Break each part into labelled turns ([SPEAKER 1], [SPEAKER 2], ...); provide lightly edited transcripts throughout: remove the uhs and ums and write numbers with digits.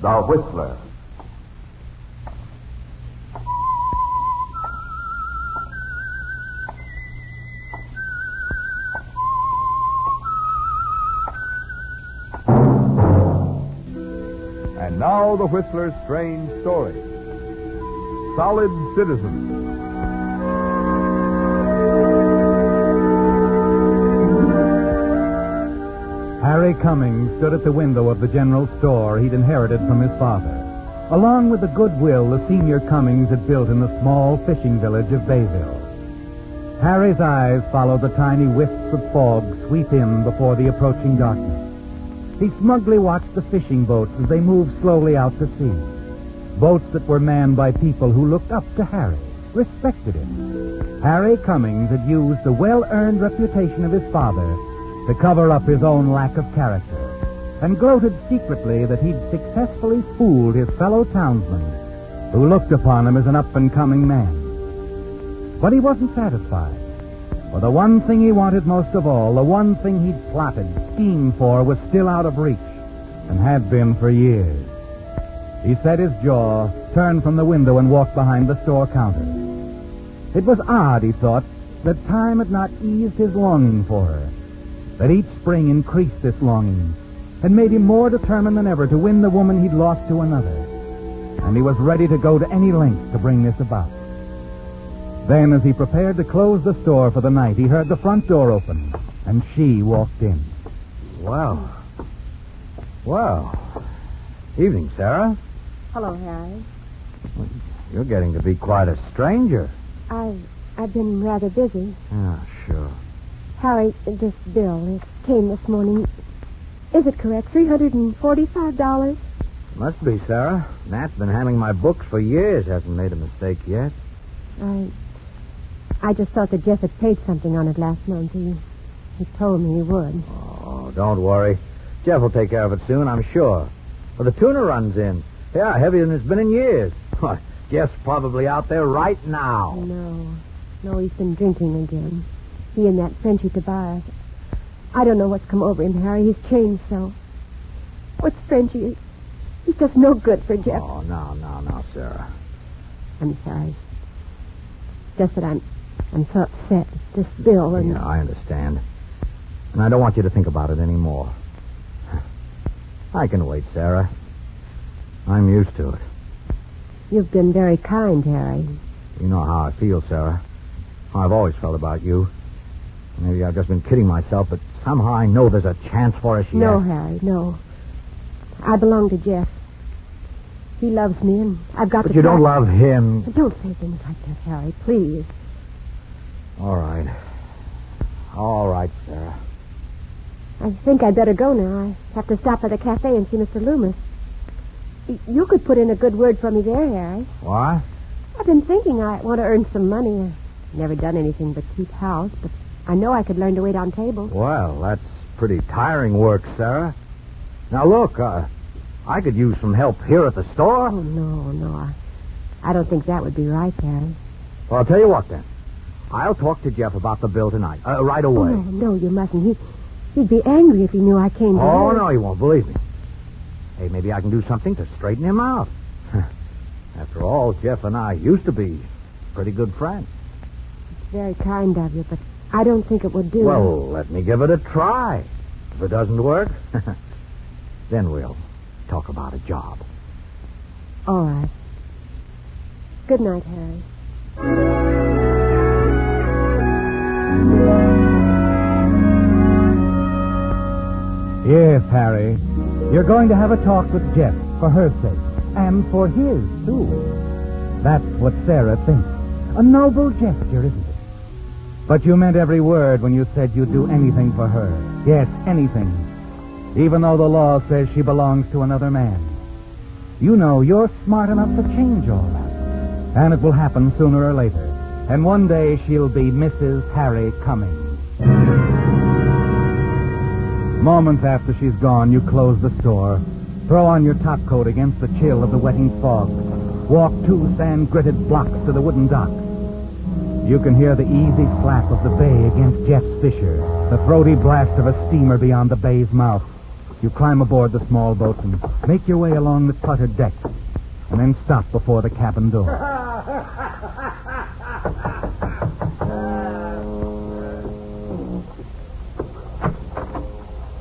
[SPEAKER 1] The Whistler. And now the Whistler's strange story. Solid Citizens.
[SPEAKER 2] Harry Cummings stood at the window of the general store he'd inherited from his father, along with the goodwill the senior Cummings had built in the small fishing village of Bayville. Harry's eyes followed the tiny wisps of fog sweep in before the approaching darkness. He smugly watched the fishing boats as they moved slowly out to sea. Boats that were manned by people who looked up to Harry, respected him. Harry Cummings had used the well-earned reputation of his father to cover up his own lack of character, and gloated secretly that he'd successfully fooled his fellow townsmen, who looked upon him as an up-and-coming man. But he wasn't satisfied, for the one thing he wanted most of all, the one thing he'd plotted, schemed for, was still out of reach, and had been for years. He set his jaw, turned from the window, and walked behind the store counter. It was odd, he thought, that time had not eased his longing for her, that each spring increased this longing and made him more determined than ever to win the woman he'd lost to another. And he was ready to go to any length to bring this about. Then, as he prepared to close the store for the night, he heard the front door open, and she walked in.
[SPEAKER 3] Well. Evening, Sarah.
[SPEAKER 4] Hello, Harry.
[SPEAKER 3] Well, you're getting to be quite a stranger.
[SPEAKER 4] I've been rather busy.
[SPEAKER 3] Ah, sure.
[SPEAKER 4] Harry, this bill, it came this morning. Is it correct? $345?
[SPEAKER 3] Must be, Sarah. Nat's been handling my books for years. Hasn't made a mistake yet.
[SPEAKER 4] I just thought that Jeff had paid something on it last month. He told me he would.
[SPEAKER 3] Oh, don't worry. Jeff will take care of it soon, I'm sure. Well, the tuna runs in. Yeah, heavier than it's been in years. Jeff's probably out there right now.
[SPEAKER 4] No, he's been drinking again. He and that Frenchie Tobias. I don't know what's come over him, Harry. He's changed so. What's Frenchie? He's just no good for Jeff.
[SPEAKER 3] Oh, no, Sarah.
[SPEAKER 4] I'm sorry. Just that I'm so upset at this bill and...
[SPEAKER 3] Yeah, I understand. And I don't want you to think about it anymore. I can wait, Sarah. I'm used to it.
[SPEAKER 4] You've been very kind, Harry.
[SPEAKER 3] You know how I feel, Sarah. How I've always felt about you. Maybe I've just been kidding myself, but somehow I know there's a chance for us yet.
[SPEAKER 4] No, Harry, no. I belong to Jeff. He loves me, and I've got to...
[SPEAKER 3] But you don't love him.
[SPEAKER 4] Don't say things like that, Harry, please.
[SPEAKER 3] All right. All right, Sarah.
[SPEAKER 4] I think I'd better go now. I have to stop at the cafe and see Mr. Loomis. You could put in a good word for me there, Harry.
[SPEAKER 3] What?
[SPEAKER 4] I've been thinking I want to earn some money. I've never done anything but keep house, but I know I could learn to wait on tables.
[SPEAKER 3] Well, that's pretty tiring work, Sarah. Now, look, I could use some help here at the store.
[SPEAKER 4] Oh, no. I don't think that would be right, Harry.
[SPEAKER 3] Well, I'll tell you what, then. I'll talk to Jeff about the bill tonight, right away.
[SPEAKER 4] Oh, no, you mustn't. He'd be angry if he knew I came to
[SPEAKER 3] Oh,
[SPEAKER 4] him.
[SPEAKER 3] no, he won't, believe me. Hey, maybe I can do something to straighten him out. After all, Jeff and I used to be pretty good friends.
[SPEAKER 4] It's very kind of you, but I don't think it would do.
[SPEAKER 3] Well, let me give it a try. If it doesn't work, then we'll talk about a job.
[SPEAKER 4] All right. Good night, Harry.
[SPEAKER 2] Yes, Harry. You're going to have a talk with Jeff for her sake, and for his, too. That's what Sarah thinks. A noble gesture, isn't it? But you meant every word when you said you'd do anything for her. Yes, anything. Even though the law says she belongs to another man. You know you're smart enough to change all that. And it will happen sooner or later. And one day she'll be Mrs. Harry Cummings. Moments after she's gone, you close the store, throw on your top coat against the chill of the wetting fog, walk 2 sand-gritted blocks to the wooden dock. You can hear the easy slap of the bay against Jeff's fisher, the throaty blast of a steamer beyond the bay's mouth. You climb aboard the small boat and make your way along the cluttered deck, and then stop before the cabin door.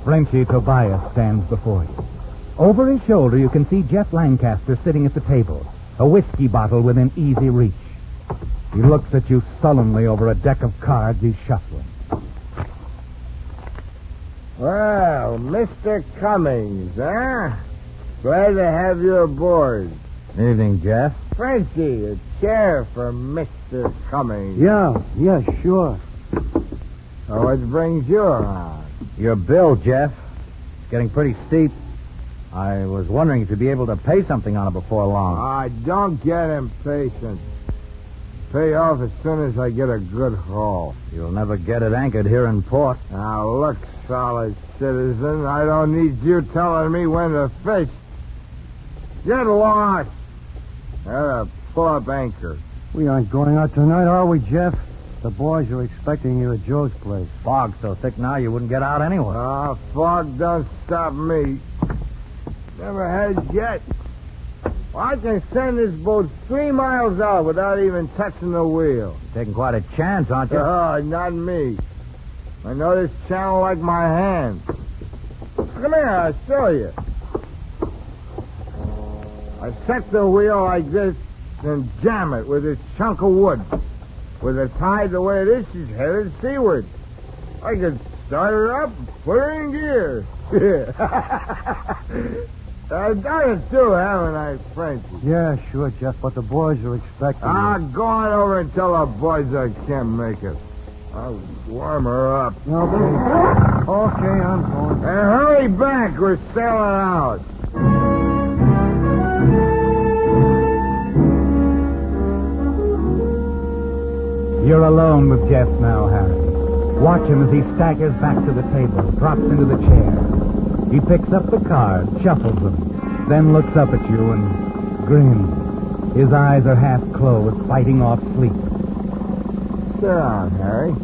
[SPEAKER 2] Frenchy Tobias stands before you. Over his shoulder, you can see Jeff Lancaster sitting at the table, a whiskey bottle within easy reach. He looks at you sullenly over a deck of cards he's shuffling.
[SPEAKER 5] Well, Mr. Cummings, huh? Glad to have you aboard.
[SPEAKER 3] Evening, Jeff.
[SPEAKER 5] Frenchie, a chair for Mr. Cummings.
[SPEAKER 6] Yeah, sure.
[SPEAKER 5] So what brings you around?
[SPEAKER 3] Your bill, Jeff. It's getting pretty steep. I was wondering if you'd be able to pay something on it before long.
[SPEAKER 5] Don't get impatient. Pay off as soon as I get a good haul.
[SPEAKER 3] You'll never get it anchored here in port.
[SPEAKER 5] Now, look, solid citizen, I don't need you telling me when to fish. Get lost. Pull up anchor.
[SPEAKER 6] We aren't going out tonight, are we, Jeff? The boys are expecting you at Joe's place.
[SPEAKER 3] Fog's so thick now you wouldn't get out anyway.
[SPEAKER 5] Fog don't stop me. Never has yet. Well, I can send this boat 3 miles out without even touching the wheel.
[SPEAKER 3] You're taking quite a chance, aren't you?
[SPEAKER 5] Not me. I know this channel like my hand. Come here, I'll show you. I set the wheel like this and jam it with this chunk of wood. With the tide the way it is, she's headed seaward. I could start her up and put her in gear. I've done it too, haven't I, Frenchy?
[SPEAKER 6] Yeah, sure, Jeff, but the boys are expecting you.
[SPEAKER 5] Go on over and tell the boys I can't make it. I'll warm her up.
[SPEAKER 6] Okay, I'm going.
[SPEAKER 5] And hurry back, we're sailing out.
[SPEAKER 2] You're alone with Jeff now, Harry. Watch him as he staggers back to the table, drops into the chair. He picks up the cards, shuffles them, then looks up at you and grins. His eyes are half closed, fighting off sleep.
[SPEAKER 5] Sit down, Harry.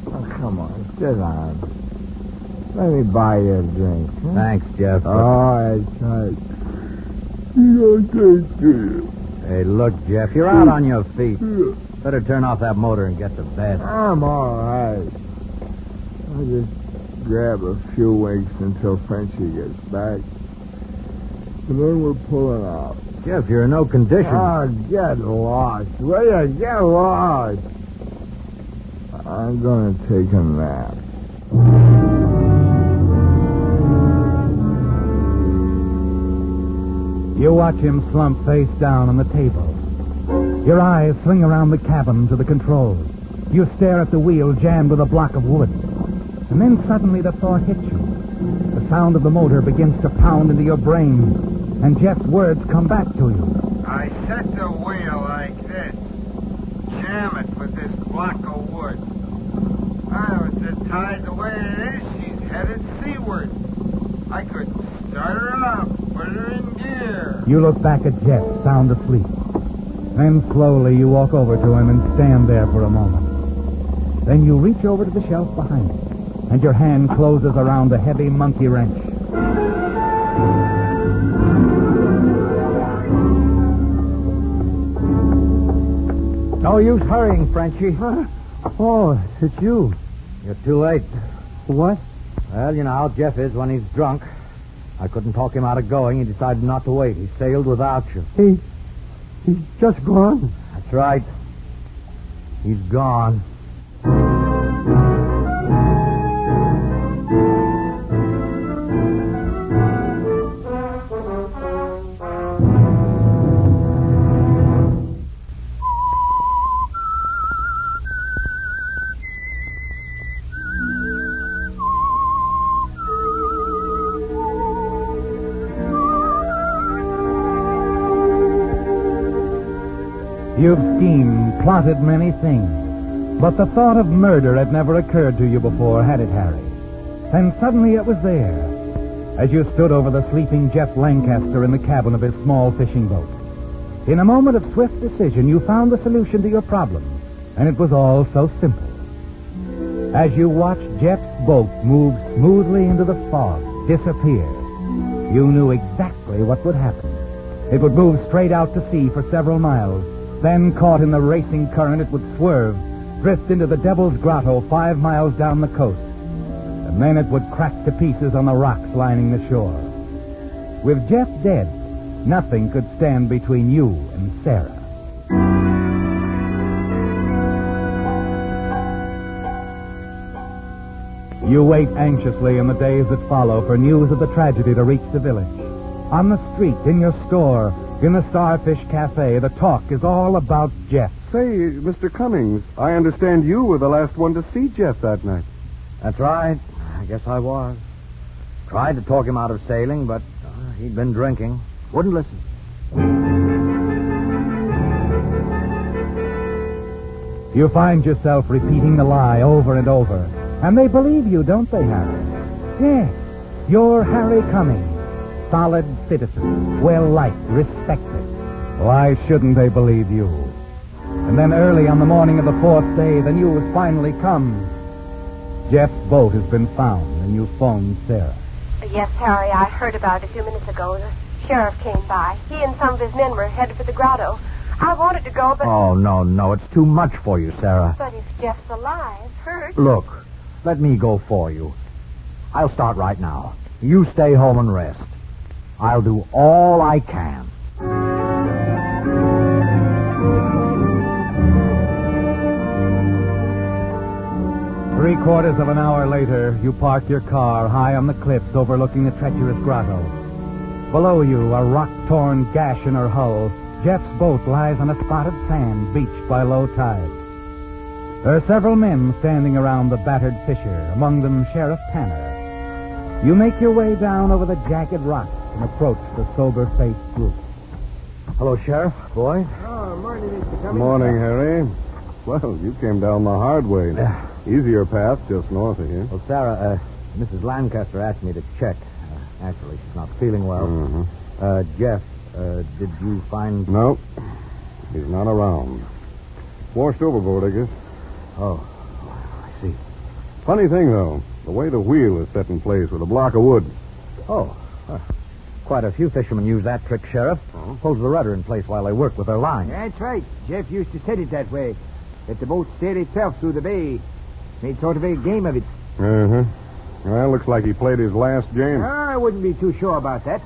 [SPEAKER 5] Oh, come on, sit down. Let me buy you a drink. Huh?
[SPEAKER 3] Thanks, Jeff.
[SPEAKER 5] Oh, that's right. You don't take it.
[SPEAKER 3] Hey, look, Jeff, you're out on your feet. Better turn off that motor and get to bed.
[SPEAKER 5] I'm all right. I'll just grab a few winks until Frenchy gets back. And then we're pulling out.
[SPEAKER 3] Jeff, you're in no condition.
[SPEAKER 5] Get lost. Will you? Get lost. I'm going to take a nap.
[SPEAKER 2] You watch him slump face down on the table. Your eyes swing around the cabin to the controls. You stare at the wheel jammed with a block of wood. And then suddenly the thought hits you. The sound of the motor begins to pound into your brain, and Jeff's words come back to you.
[SPEAKER 5] I set the wheel like this. Jam it with this block of wood. With the tide the way it is, she's headed seaward. I could start her up, put her in gear.
[SPEAKER 2] You look back at Jeff, sound asleep. Then slowly you walk over to him and stand there for a moment. Then you reach over to the shelf behind him, and your hand closes around the heavy monkey wrench.
[SPEAKER 3] No use hurrying, Frenchy.
[SPEAKER 6] Oh, it's you.
[SPEAKER 3] You're too late.
[SPEAKER 6] What?
[SPEAKER 3] Well, you know how Jeff is when he's drunk. I couldn't talk him out of going. He decided not to wait. He sailed without you.
[SPEAKER 6] He's just gone.
[SPEAKER 3] That's right. He's gone.
[SPEAKER 2] You've schemed, plotted many things, but the thought of murder had never occurred to you before, had it, Harry? And suddenly it was there, as you stood over the sleeping Jeff Lancaster in the cabin of his small fishing boat. In a moment of swift decision, you found the solution to your problem, and it was all so simple. As you watched Jeff's boat move smoothly into the fog, disappear. You knew exactly what would happen. It would move straight out to sea for several miles. Then, caught in the racing current, it would swerve, drift into the Devil's Grotto 5 miles down the coast. And then it would crack to pieces on the rocks lining the shore. With Jeff dead, nothing could stand between you and Sarah. You wait anxiously in the days that follow for news of the tragedy to reach the village. On the street, in your store, in the Starfish Cafe, the talk is all about Jeff.
[SPEAKER 1] Say, Mr. Cummings, I understand you were the last one to see Jeff that night.
[SPEAKER 3] That's right. I guess I was. Tried to talk him out of sailing, but he'd been drinking. Wouldn't listen.
[SPEAKER 2] You find yourself repeating the lie over and over. And they believe you, don't they, Harry? Yes, you're Harry Cummings. Solid citizen, well-liked, respected. Why shouldn't they believe you? And then early on the morning of the 4th day, the news finally comes. Jeff's boat has been found, and you phoned Sarah.
[SPEAKER 4] Yes, Harry, I heard about it a few minutes ago. The sheriff came by. He and some of his men were headed for the grotto. I wanted to go, but...
[SPEAKER 3] Oh, no, it's too much for you, Sarah.
[SPEAKER 4] But if Jeff's alive, hurt...
[SPEAKER 3] Look, let me go for you. I'll start right now. You stay home and rest. I'll do all I can.
[SPEAKER 2] 3/4 of an hour later, you park your car high on the cliffs overlooking the treacherous grotto. Below you, a rock-torn gash in her hull, Jeff's boat lies on a spot of sand beached by low tide. There are several men standing around the battered fissure, among them Sheriff Tanner. You make your way down over the jagged rocks and approach the sober-faced group.
[SPEAKER 3] Hello, Sheriff. Boy.
[SPEAKER 5] Oh, morning, Mr. Cummings.
[SPEAKER 1] Morning, Harry. Well, you came down the hard way. Easier path just north of here.
[SPEAKER 3] Well, Sarah, Mrs. Lancaster asked me to check. Actually, she's not feeling well.
[SPEAKER 1] Mm-hmm.
[SPEAKER 3] Jeff, did you find...
[SPEAKER 1] No, he's not around. Washed overboard, I guess.
[SPEAKER 3] Oh, I see.
[SPEAKER 1] Funny thing, though, the way the wheel is set in place with a block of wood.
[SPEAKER 3] Oh, quite a few fishermen use that trick, Sheriff. Holds the rudder in place while they work with their line.
[SPEAKER 5] That's right. Jeff used to set it that way. Let the boat steer itself through the bay. Made sort of a game of it.
[SPEAKER 1] Uh-huh. Well, looks like he played his last game.
[SPEAKER 5] I wouldn't be too sure about that.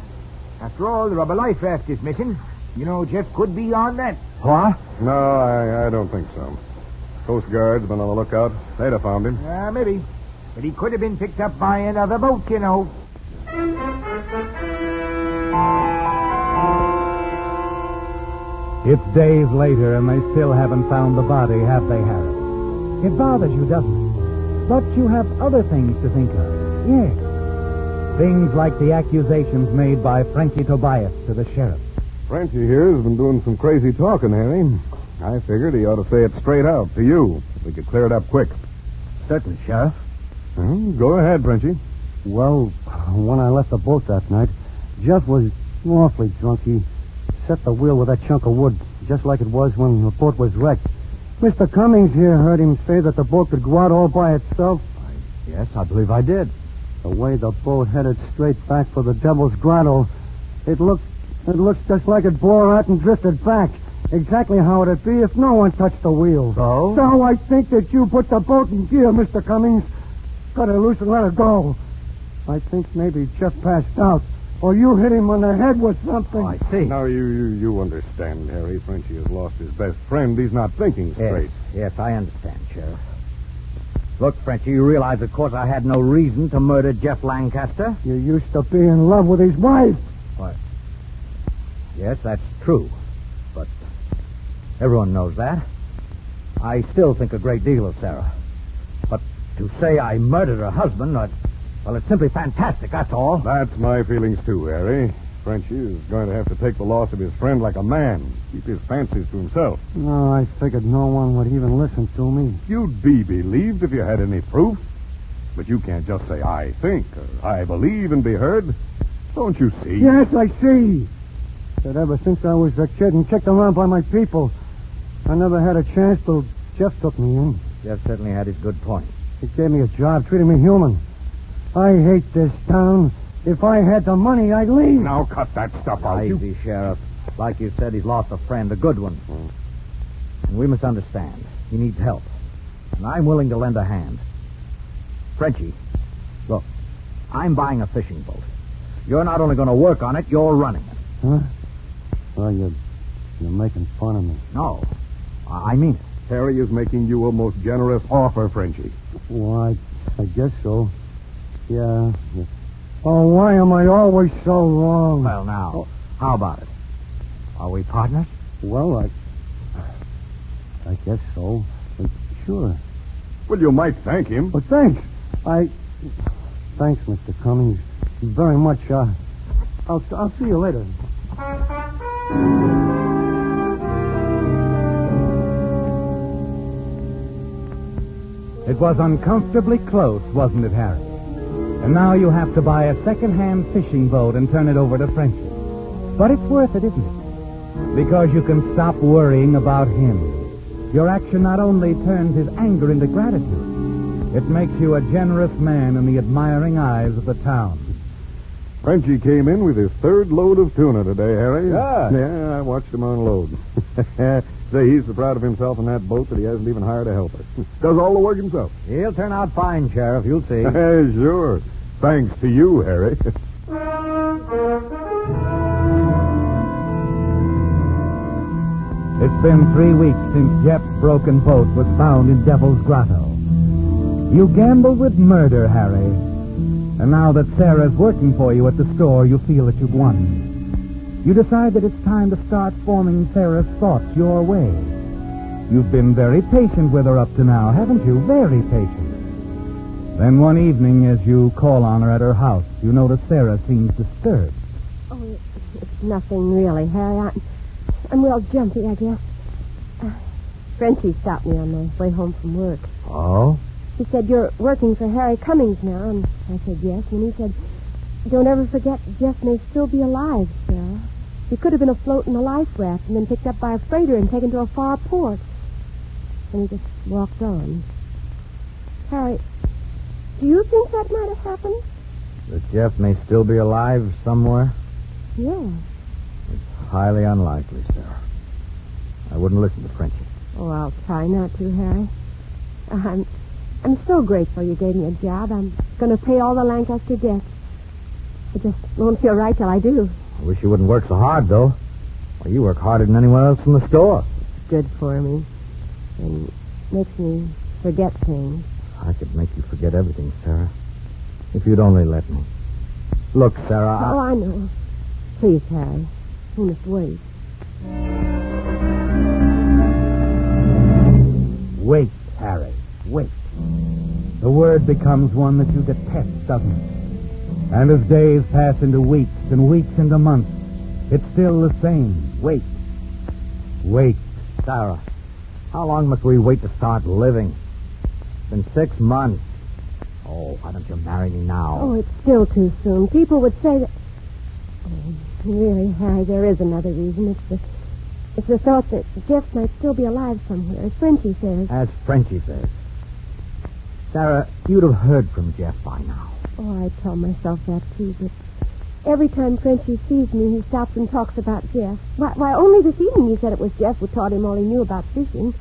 [SPEAKER 5] After all, the rubber life raft is missing. You know, Jeff could be on that.
[SPEAKER 3] What?
[SPEAKER 1] No, I don't think so. Coast Guard's been on the lookout. They'd have found him.
[SPEAKER 5] Maybe. But he could have been picked up by another boat, you know.
[SPEAKER 2] It's days later, and they still haven't found the body, have they, Harry? It bothers you, doesn't it? But you have other things to think of. Yes. Things like the accusations made by Frenchie Tobias to the sheriff.
[SPEAKER 1] Frenchie here has been doing some crazy talking, Harry. I figured he ought to say it straight out to you. We could clear it up quick.
[SPEAKER 3] Certainly, Sheriff.
[SPEAKER 1] Go ahead, Frenchie.
[SPEAKER 6] Well, when I left the boat that night, Jeff was awfully drunk. He set the wheel with that chunk of wood, just like it was when the boat was wrecked. Mr. Cummings here heard him say that the boat could go out all by itself.
[SPEAKER 3] Yes, I believe I did.
[SPEAKER 6] The way the boat headed straight back for the Devil's Grotto, it looks just like it bore out and drifted back. Exactly how it'd be if no one touched the wheel.
[SPEAKER 3] So?
[SPEAKER 6] So I think that you put the boat in gear, Mr. Cummings. Cut her loose and let her go. I think maybe Jeff passed out, or you hit him on the head with something.
[SPEAKER 3] Oh, I see.
[SPEAKER 1] Now, you understand, Harry. Frenchie has lost his best friend. He's not thinking straight.
[SPEAKER 3] Yes, I understand, Sheriff. Look, Frenchie, you realize, of course, I had no reason to murder Jeff Lancaster.
[SPEAKER 6] You used to be in love with his wife.
[SPEAKER 3] What? Yes, that's true. But everyone knows that. I still think a great deal of Sarah. But to say I murdered her husband, well, it's simply fantastic, that's all.
[SPEAKER 1] That's my feelings, too, Harry. Frenchie is going to have to take the loss of his friend like a man. Keep his fancies to himself.
[SPEAKER 6] No, I figured no one would even listen to me.
[SPEAKER 1] You'd be believed if you had any proof. But you can't just say, I think, or I believe and be heard. Don't you see?
[SPEAKER 6] Yes, I see. That ever since I was a kid and kicked around by my people, I never had a chance till Jeff took me in.
[SPEAKER 3] Jeff certainly had his good points.
[SPEAKER 6] He gave me a job, treated me human. I hate this town. If I had the money, I'd leave.
[SPEAKER 1] Now cut that stuff out.
[SPEAKER 3] Easy, Sheriff. Like you said, he's lost a friend, a good one. And we must understand. He needs help. And I'm willing to lend a hand. Frenchie, look, I'm buying a fishing boat. You're not only going to work on it, you're running it.
[SPEAKER 6] Huh? Well, you're making fun of me.
[SPEAKER 3] No, I mean it.
[SPEAKER 1] Harry is making you a most generous offer, Frenchie.
[SPEAKER 6] Well, I guess so. Yeah. Oh, why am I always so wrong?
[SPEAKER 3] Well, now, how about it? Are we partners?
[SPEAKER 6] Well, I guess so. Sure.
[SPEAKER 1] Well, you might thank him.
[SPEAKER 6] Well, thanks. Thanks, Mr. Cummings. Very much. I'll see you later.
[SPEAKER 2] It was uncomfortably close, wasn't it, Harry? And now you have to buy a second-hand fishing boat and turn it over to Frenchie. But it's worth it, isn't it? Because you can stop worrying about him. Your action not only turns his anger into gratitude, it makes you a generous man in the admiring eyes of the town.
[SPEAKER 1] Frenchie came in with his third load of tuna today, Harry.
[SPEAKER 3] Good.
[SPEAKER 1] Yeah, I watched him unload. Say, he's so proud of himself in that boat that he hasn't even hired a helper. Does all the work himself.
[SPEAKER 3] He'll turn out fine, Sheriff. You'll see.
[SPEAKER 1] Sure. Thanks to you, Harry.
[SPEAKER 2] It's been 3 weeks since Jeff's broken boat was found in Devil's Grotto. You gambled with murder, Harry. And now that Sarah's working for you at the store, you feel that you've won. You decide that it's time to start forming Sarah's thoughts your way. You've been very patient with her up to now, haven't you? Very patient. Then one evening, as you call on her at her house, you notice Sarah seems disturbed.
[SPEAKER 4] Oh, it's nothing really, Harry. I'm real jumpy, I guess. Frenchie stopped me on my way home from work.
[SPEAKER 3] Oh?
[SPEAKER 4] He said, "You're working for Harry Cummings now." And I said, "Yes." And he said, "Don't ever forget Jeff may still be alive, Sarah. He could have been afloat in a life raft and then picked up by a freighter and taken to a far port." And he just walked on. Harry, do you think that might have happened?
[SPEAKER 3] That Jeff may still be alive somewhere?
[SPEAKER 4] Yeah.
[SPEAKER 3] It's highly unlikely, Sarah. I wouldn't listen to Frenchie.
[SPEAKER 4] Oh, I'll try not to, Harry. I'm so grateful you gave me a job. I'm going to pay all the Lancaster debts. It just won't feel right till I do.
[SPEAKER 3] I wish you wouldn't work so hard, though. Well, you work harder than anyone else in the store.
[SPEAKER 4] It's good for me. And makes me forget things.
[SPEAKER 3] I could make you forget everything, Sarah. If you'd only let me. Look, Sarah,
[SPEAKER 4] Oh, I know. Please, Harry. We must wait.
[SPEAKER 2] Wait, Harry, wait. The word becomes one that you detest, doesn't it? And as days pass into weeks and weeks into months, it's still the same. Wait. Wait.
[SPEAKER 3] Sarah, how long must we wait to start living? It's been 6 months. Oh, why don't you marry me now?
[SPEAKER 4] Oh, it's still too soon. People would say that... Oh, really, Harry, there is another reason. It's the thought that Jeff might still be alive somewhere, as Frenchie says.
[SPEAKER 3] As Frenchie says. Sarah, you'd have heard from Jeff by now.
[SPEAKER 4] Oh, I tell myself that, too, but every time Frenchie sees me, he stops and talks about Jeff. Why, only this evening he said it was Jeff who taught him all he knew about fishing.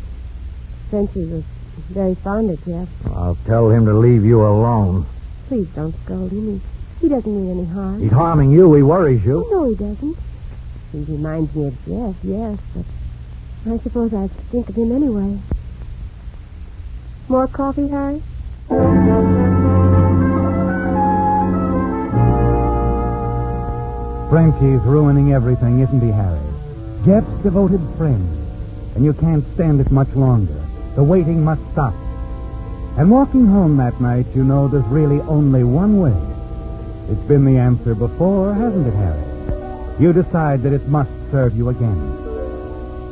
[SPEAKER 4] Frenchie was very fond of Jeff.
[SPEAKER 3] I'll tell him to leave you alone.
[SPEAKER 4] Please don't scold him. He doesn't mean any harm.
[SPEAKER 3] He's harming you. He worries you.
[SPEAKER 4] Oh, no, he doesn't. He reminds me of Jeff, yes, but I suppose I think of him anyway. More coffee, Harry?
[SPEAKER 2] Frenchie's ruining everything, isn't he, Harry? Jeff's devoted friend. And you can't stand it much longer. The waiting must stop. And walking home that night, you know there's really only one way. It's been the answer before, hasn't it, Harry? You decide that it must serve you again.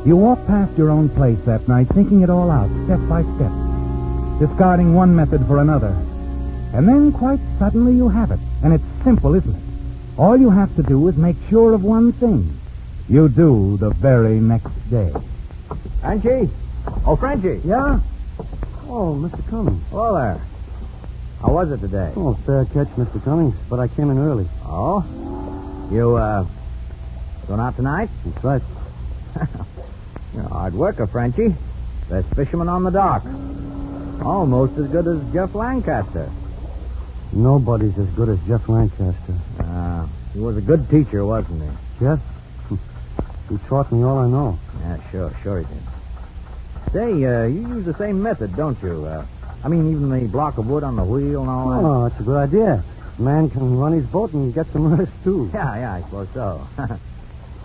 [SPEAKER 2] You walk past your own place that night, thinking it all out, step by step, discarding one method for another. And then, quite suddenly, you have it. And it's simple, isn't it? All you have to do is make sure of one thing. You do the very next day.
[SPEAKER 3] Frenchie? Oh, Frenchie.
[SPEAKER 6] Yeah? Oh, Mr. Cummings.
[SPEAKER 3] Hello there. How was it today?
[SPEAKER 6] Oh, fair catch, Mr. Cummings, but I came in early.
[SPEAKER 3] Oh? You, going out tonight?
[SPEAKER 6] That's right.
[SPEAKER 3] You're a hard worker, Frenchie. Best fisherman on the dock. Almost as good as Jeff Lancaster.
[SPEAKER 6] Nobody's as good as Jeff Lancaster.
[SPEAKER 3] He was a good teacher, wasn't he?
[SPEAKER 6] Jeff? He taught me all I know.
[SPEAKER 3] Yeah, sure he did. Say, you use the same method, don't you? Even the block of wood on the wheel and all that.
[SPEAKER 6] Oh, that's a good idea. A man can run his boat and get some rest, too.
[SPEAKER 3] Yeah, I suppose so.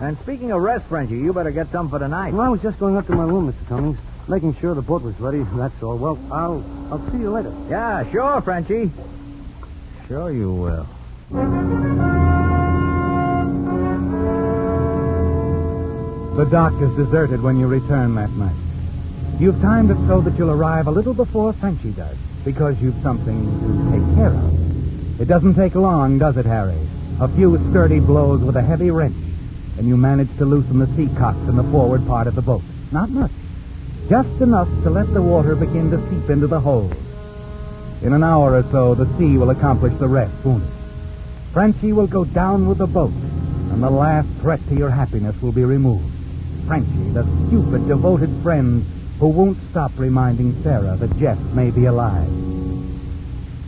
[SPEAKER 3] And speaking of rest, Frenchie, you better get some for tonight.
[SPEAKER 6] Well, I was just going up to my room, Mr. Cummings, making sure the boat was ready, that's all. Well, I'll see you later.
[SPEAKER 3] Yeah, sure, Frenchie. Sure you will.
[SPEAKER 2] The dock is deserted when you return that night. You've timed it so that you'll arrive a little before Frenchie does, because you've something to take care of. It doesn't take long, does it, Harry? A few sturdy blows with a heavy wrench, and you manage to loosen the sea cocks in the forward part of the boat. Not much. Just enough to let the water begin to seep into the holes. In an hour or so, the sea will accomplish the rest, won't it? Frenchie will go down with the boat, and the last threat to your happiness will be removed. Frenchie, the stupid, devoted friend who won't stop reminding Sarah that Jeff may be alive.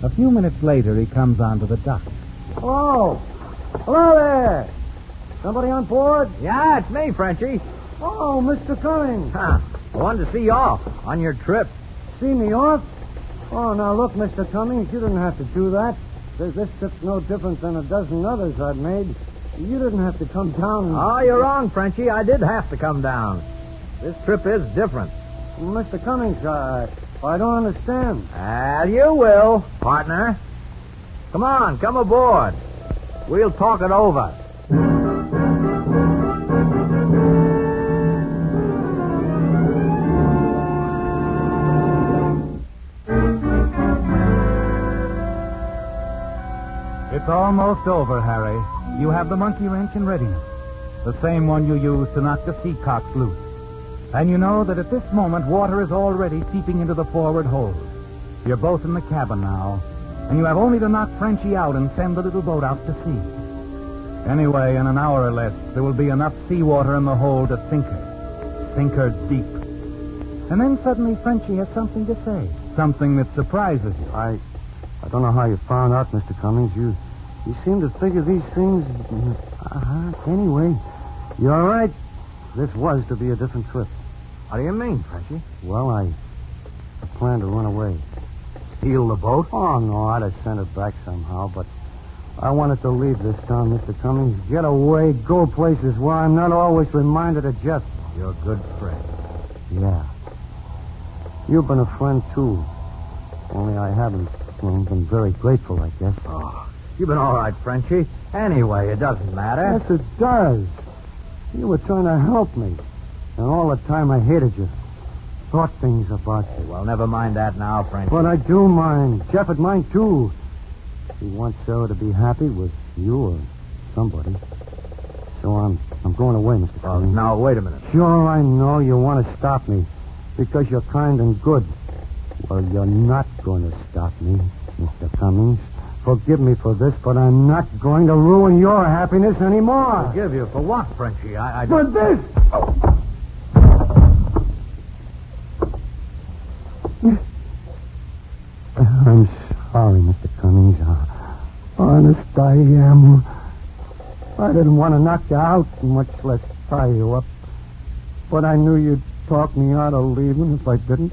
[SPEAKER 2] A few minutes later, he comes onto the dock.
[SPEAKER 6] Hello. Hello there. Somebody on board?
[SPEAKER 3] Yeah, it's me, Frenchie.
[SPEAKER 6] Oh, Mr. Cummings.
[SPEAKER 3] Huh. I wanted to see you off on your trip.
[SPEAKER 6] See me off? Oh, now look, Mr. Cummings, you didn't have to do that. This trip's no different than a dozen others I've made. You didn't have to come down and...
[SPEAKER 3] Oh, you're wrong, Frenchie. I did have to come down. This trip is different.
[SPEAKER 6] Mr. Cummings, I don't understand.
[SPEAKER 3] Well, you will, partner. Come on, come aboard. We'll talk it over.
[SPEAKER 2] It's almost over, Harry. You have the monkey wrench in readiness. The same one you used to knock the sea cocks loose. And you know that at this moment, water is already seeping into the forward hold. You're both in the cabin now, and you have only to knock Frenchie out and send the little boat out to sea. Anyway, in an hour or less, there will be enough seawater in the hold to sink her. Sink her deep. And then suddenly Frenchie has something to say. Something that surprises you.
[SPEAKER 6] I don't know how you found out, Mr. Cummings. You seem to figure these things... Anyway, you're right. This was to be a different trip.
[SPEAKER 3] What do you mean, Frenchie?
[SPEAKER 6] Well, I planned to run away.
[SPEAKER 3] Steal the boat?
[SPEAKER 6] Oh, no, I'd have sent it back somehow, but I wanted to leave this town, Mr. Cummings. Get away, go places where I'm not always reminded of Jeff.
[SPEAKER 3] You're a good friend.
[SPEAKER 6] Yeah. You've been a friend, too. Only I haven't been very grateful, I guess.
[SPEAKER 3] Oh, you've been all right, Frenchie. Anyway, it doesn't matter.
[SPEAKER 6] Yes, it does. You were trying to help me. And all the time I hated you. Thought things about you.
[SPEAKER 3] Well, never mind that now, Frenchie.
[SPEAKER 6] But I do mind. Jeff would mind, too. He wants Sarah to be happy with you or somebody. So I'm going away, Mr. Cummings.
[SPEAKER 3] Now, wait a minute.
[SPEAKER 6] Sure, I know you want to stop me because you're kind and good. Well, you're not going to stop me, Mr. Cummings. Forgive me for this, but I'm not going to ruin your happiness anymore.
[SPEAKER 3] Forgive you for what, Frenchie? I
[SPEAKER 6] For
[SPEAKER 3] don't...
[SPEAKER 6] this! I'm sorry, Mr. Cummings. Honest, I am. I didn't want to knock you out, much less tie you up. But I knew you'd talk me out of leaving if I didn't.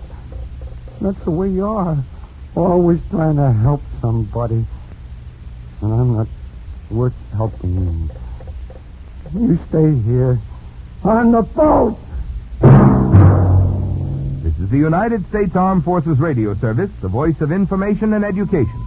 [SPEAKER 6] That's the way you are. Always trying to help somebody. And I'm not worth helping. You stay here. On the boat!
[SPEAKER 7] This is the United States Armed Forces Radio Service, the voice of information and education.